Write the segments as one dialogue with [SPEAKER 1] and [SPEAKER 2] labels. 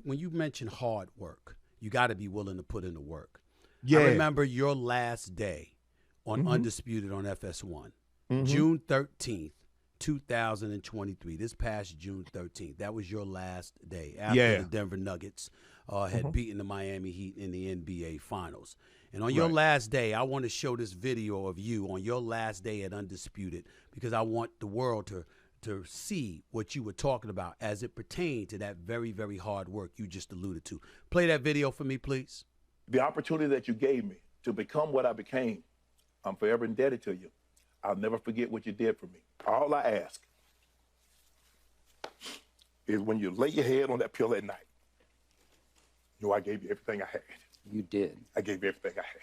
[SPEAKER 1] when you mention hard work, you got to be willing to put in the work.
[SPEAKER 2] Yeah.
[SPEAKER 1] I remember your last day on Undisputed on FS1, June 13th, 2023. This past June 13th, that was your last day after the Denver Nuggets had beaten the Miami Heat in the NBA Finals. And on your last day, I want to show this video of you on your last day at Undisputed because I want the world to see what you were talking about as it pertained to that very, very hard work you just alluded to. Play that video for me, please.
[SPEAKER 3] The opportunity that you gave me to become what I became, I'm forever indebted to you. I'll never forget what you did for me. All I ask is when you lay your head on that pillow at night, you know I gave you everything I had.
[SPEAKER 4] You did.
[SPEAKER 3] I gave you everything I had.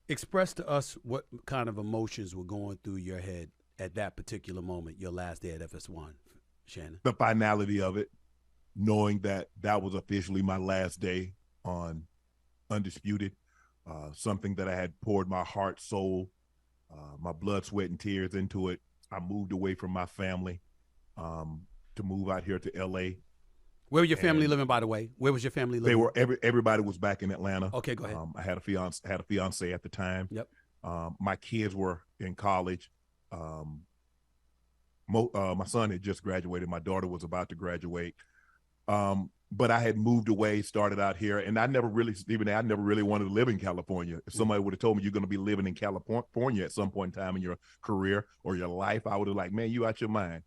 [SPEAKER 1] Express to us what kind of emotions were going through your head at that particular moment, your last day at FS1, Shannon.
[SPEAKER 2] The finality of it, knowing that that was officially my last day on Undisputed, something that I had poured my heart, soul, my blood, sweat, and tears into it. I moved away from my family to move out here to L.A.
[SPEAKER 1] Where were your family living, by the way? Where was your family living?
[SPEAKER 2] They were everybody was back in Atlanta.
[SPEAKER 1] Okay, go ahead.
[SPEAKER 2] I had a fiance at the time.
[SPEAKER 1] Yep.
[SPEAKER 2] My kids were in college. My son had just graduated. My daughter was about to graduate. But I had moved away, started out here, and I never really wanted to live in California. If somebody would have told me you're going to be living in California at some point in time in your career or your life, I would have like, man, you out your mind.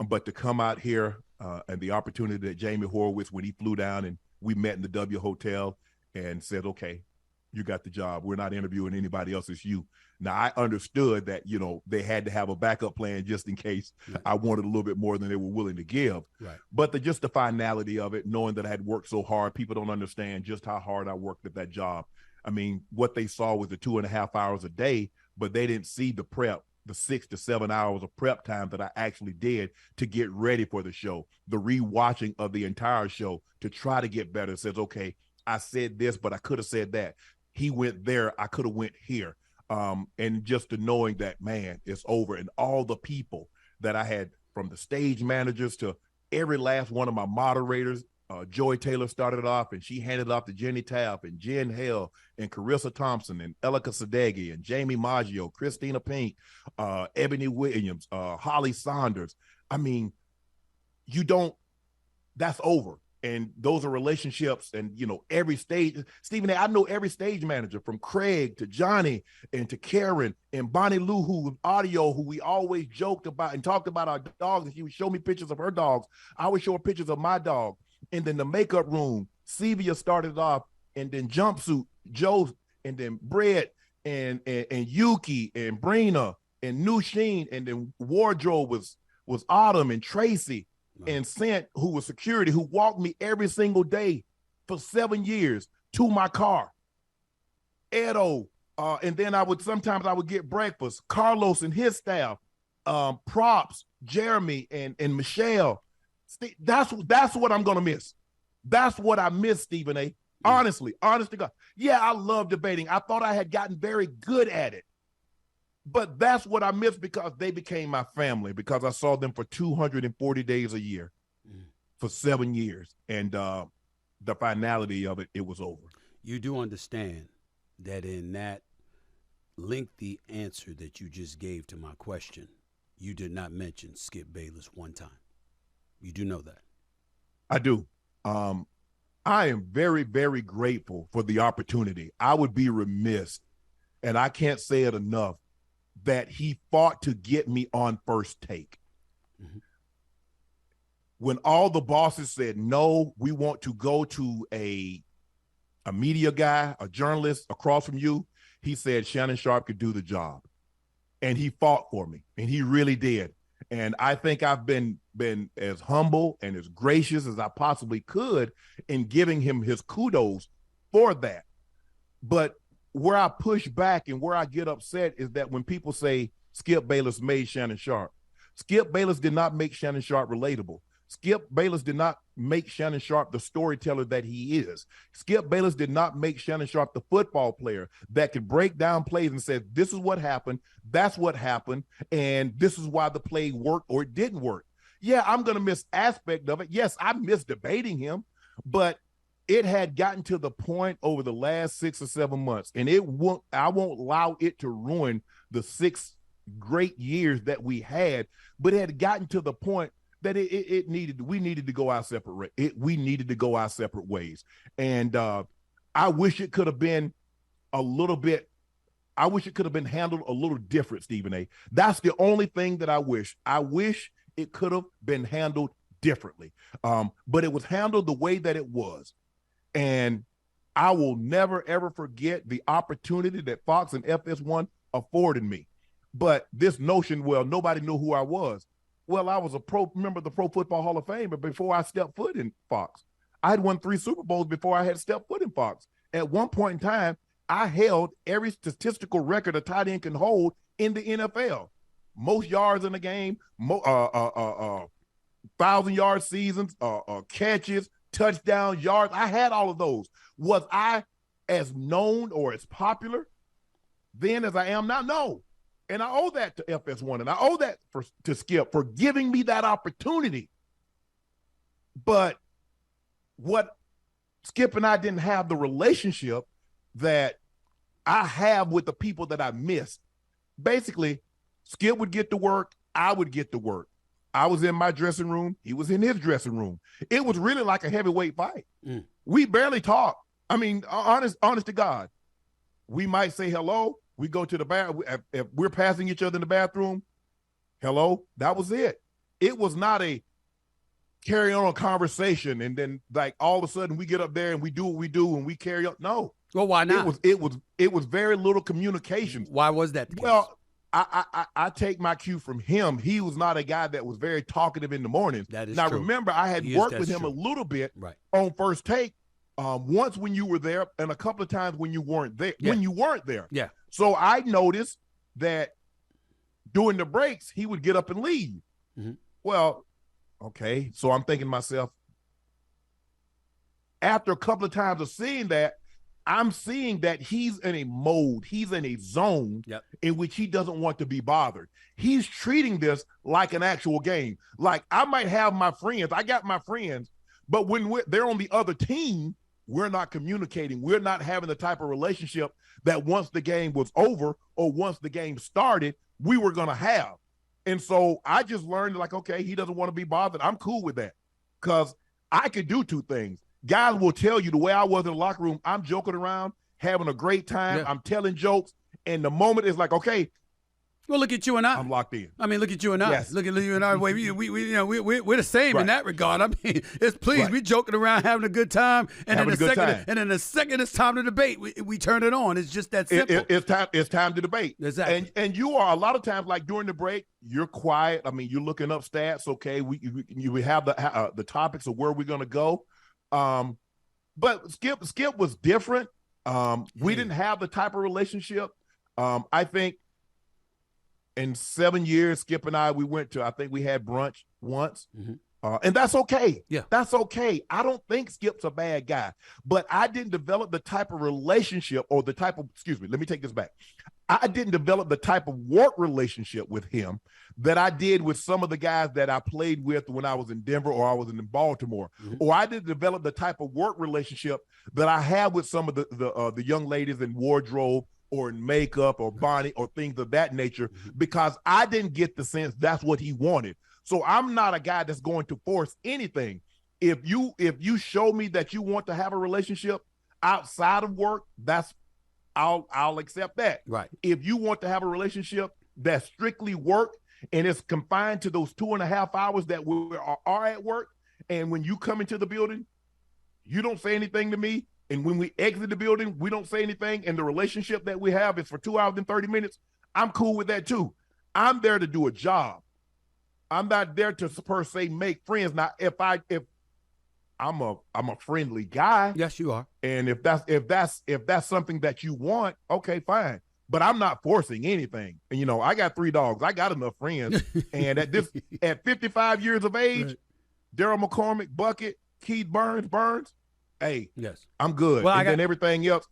[SPEAKER 2] But to come out here and the opportunity that Jamie Horowitz, when he flew down and we met in the W Hotel and said, okay, you got the job. We're not interviewing anybody else. It's you. Now, I understood that, they had to have a backup plan just in case I wanted a little bit more than they were willing to give.
[SPEAKER 1] Right.
[SPEAKER 2] But just the finality of it, knowing that I had worked so hard, people don't understand just how hard I worked at that job. I mean, what they saw was the 2.5 hours a day, but they didn't see the prep, the 6 to 7 hours of prep time that I actually did to get ready for the show, the rewatching of the entire show to try to get better. It says, okay, I said this, but I could have said that. He went there, I could have went here. And just the knowing that, man, it's over. And all the people that I had, from the stage managers to every last one of my moderators, Joy Taylor started off and she handed it off to Jenny Tapp and Jen Hale and Carissa Thompson and Elika Sadeghi and Jamie Maggio, Christina Pink, Ebony Williams, Holly Saunders. I mean, that's over. And those are relationships and, every stage. Stephen A., I know every stage manager from Craig to Johnny and to Karen and Bonnie Lou, who was audio, who we always joked about and talked about our dogs. And she would show me pictures of her dogs. I would show her pictures of my dog. And then the makeup room, Sevia started off, and then Jumpsuit, Joe, and then Brett and Yuki and Brina and Nusheen, and then wardrobe was Autumn and Tracy. And Sent, who was security, who walked me every single day for 7 years to my car. Edo, and then sometimes I would get breakfast. Carlos and his staff, props, Jeremy and Michelle. That's what I'm gonna miss. That's what I miss, Stephen A. Honestly, honest to God. Yeah, I love debating. I thought I had gotten very good at it. But that's what I missed because they became my family, because I saw them for 240 days a year for 7 years. And the finality of it, it was over.
[SPEAKER 1] You do understand that in that lengthy answer that you just gave to my question, you did not mention Skip Bayless one time. You do know that.
[SPEAKER 2] I do. I am very, very grateful for the opportunity. I would be remiss, and I can't say it enough, that he fought to get me on First Take. Mm-hmm. When all the bosses said, no, we want to go to a media guy, a journalist across from you, he said Shannon Sharpe could do the job. And he fought for me, and he really did. And I think I've been as humble and as gracious as I possibly could in giving him his kudos for that. But where I push back and where I get upset is that when people say Skip Bayless made Shannon Sharpe, Skip Bayless did not make Shannon Sharpe relatable. Skip Bayless did not make Shannon Sharpe the storyteller that he is. Skip Bayless did not make Shannon Sharpe the football player that could break down plays and say, this is what happened, that's what happened, and this is why the play worked or it didn't work. Yeah, I'm going to miss aspect of it. Yes, I miss debating him, but it had gotten to the point over the last 6 or 7 months, and I won't allow it to ruin the 6 great years that we had, but it had gotten to the point that we needed to go our separate ways. And I wish it could have been handled a little different, Stephen A. That's the only thing that I wish. I wish it could have been handled differently. But it was handled the way that it was. And I will never, ever forget the opportunity that Fox and FS1 afforded me. But this notion, well, nobody knew who I was. Well, I was a member of the Pro Football Hall of Fame, but before I stepped foot in Fox, I had won 3 Super Bowls before I had stepped foot in Fox. At one point in time, I held every statistical record a tight end can hold in the NFL. Most yards in the game, 1,000-yard seasons, catches, touchdowns, yards. I had all of those. Was I as known or as popular then as I am now? No. And I owe that to FS1, and I owe that to Skip for giving me that opportunity. But what Skip and I didn't have the relationship that I have with the people that I missed. Basically, Skip would get to work, I would get to work. I was in my dressing room, he was in his dressing room. It was really like a heavyweight fight. We barely talked. I mean, honest to God. We might say hello. We go to the bathroom. If we're passing each other in the bathroom, hello, that was it. It was not a carry on a conversation and then like all of a sudden we get up there and we do what we do and we carry on. No.
[SPEAKER 1] Well, why not?
[SPEAKER 2] It was very little communication.
[SPEAKER 1] Why was that the case?
[SPEAKER 2] Well, I take my cue from him. He was not a guy that was very talkative in the mornings.
[SPEAKER 1] That is
[SPEAKER 2] now,
[SPEAKER 1] true.
[SPEAKER 2] Remember, I had worked with him a little bit on First Take. Once when you were there and a couple of times when you weren't there.
[SPEAKER 1] Yeah.
[SPEAKER 2] So I noticed that during the breaks, he would get up and leave.
[SPEAKER 1] Mm-hmm.
[SPEAKER 2] Well, okay. So I'm thinking to myself, after a couple of times of seeing that, I'm seeing that he's in a mode, he's in a zone in which he doesn't want to be bothered. He's treating this like an actual game. Like I might have my friends, I got my friends, but when they're on the other team, we're not communicating. We're not having the type of relationship that once the game was over or once the game started, we were going to have. And so I just learned like, okay, he doesn't want to be bothered. I'm cool with that because I could do 2 things. Guys will tell you the way I was in the locker room, I'm joking around, having a great time. I'm telling jokes. And the moment is like, okay,
[SPEAKER 1] well, look at you and I.
[SPEAKER 2] I'm locked in.
[SPEAKER 1] I mean, look at you and I.
[SPEAKER 2] Yes.
[SPEAKER 1] Look at you and I. We're the same in that regard. I mean, we joking around, having a good time, and in a second it's time to debate. We turn it on. It's just that simple.
[SPEAKER 2] It's time to debate.
[SPEAKER 1] Exactly.
[SPEAKER 2] And you are a lot of times like during the break, you're quiet. I mean, you're looking up stats. Okay, we have the topics of where we're gonna go. But Skip was different. We didn't have the type of relationship. I think. In 7 years, Skip and I think we had brunch once. Mm-hmm. And that's okay.
[SPEAKER 1] Yeah.
[SPEAKER 2] That's okay. I don't think Skip's a bad guy, but I didn't develop the type of relationship or let me take this back. I didn't develop the type of work relationship with him that I did with some of the guys that I played with when I was in Denver or I was in Baltimore, or I didn't develop the type of work relationship that I have with some of the young ladies in wardrobe or in makeup or Bonnie or things of that nature, because I didn't get the sense that's what he wanted. So I'm not a guy that's going to force anything. If you show me that you want to have a relationship outside of work, I'll accept that.
[SPEAKER 1] Right.
[SPEAKER 2] If you want to have a relationship that's strictly work and it's confined to those 2.5 hours that we are at work, and when you come into the building, you don't say anything to me, and when we exit the building, we don't say anything, and the relationship that we have is for 2 hours and 30 minutes, I'm cool with that too. I'm there to do a job. I'm not there to per se make friends. Now, if I'm a friendly guy.
[SPEAKER 1] Yes, you are.
[SPEAKER 2] And if that's something that you want, okay, fine. But I'm not forcing anything. And I got 3 dogs. I got enough friends. And at 55 years of age, right. Daryl McCormick, Bucket, Keith Burns, hey,
[SPEAKER 1] yes,
[SPEAKER 2] I'm good.
[SPEAKER 1] Well,
[SPEAKER 2] and then everything else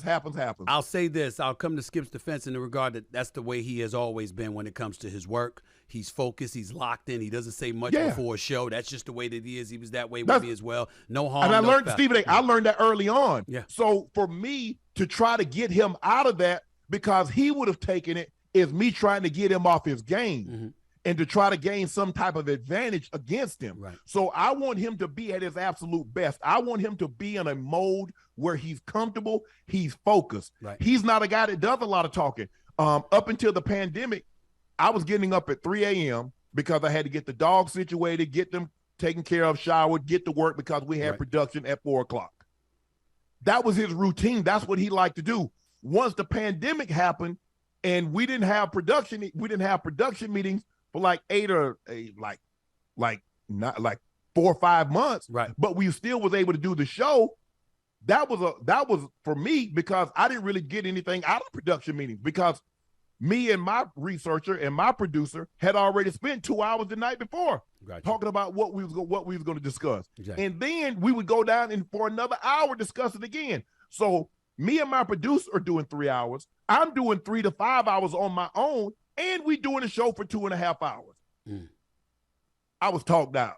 [SPEAKER 2] happens.
[SPEAKER 1] I'll say this. I'll come to Skip's defense in the regard that that's the way he has always been when it comes to his work. He's focused. He's locked in. He doesn't say much before a show. That's just the way that he is. He was that way with me as well. No harm,
[SPEAKER 2] and I
[SPEAKER 1] no
[SPEAKER 2] learned,
[SPEAKER 1] foul.
[SPEAKER 2] Stephen A., I learned that early on.
[SPEAKER 1] Yeah.
[SPEAKER 2] So for me to try to get him out of that, because he would have taken it as me trying to get him off his game and to try to gain some type of advantage against him.
[SPEAKER 1] Right.
[SPEAKER 2] So I want him to be at his absolute best. I want him to be in a mode where he's comfortable, he's focused.
[SPEAKER 1] Right.
[SPEAKER 2] He's not a guy that does a lot of talking. Up until the pandemic, I was getting up at 3 a.m. because I had to get the dogs situated, get them taken care of, showered, get to work because we had production at 4 o'clock. That was his routine. That's what he liked to do. Once the pandemic happened and we didn't have production meetings for like 4 or 5 months,
[SPEAKER 1] right?
[SPEAKER 2] But we still was able to do the show. That was for me because I didn't really get anything out of production meetings because me and my researcher and my producer had already spent 2 hours the night before talking about what we was going to discuss.
[SPEAKER 1] Exactly.
[SPEAKER 2] And then we would go down and for another hour discuss it again. So me and my producer are doing 3 hours. I'm doing 3 to 5 hours on my own, and we doing a show for 2.5 hours. I was talked out.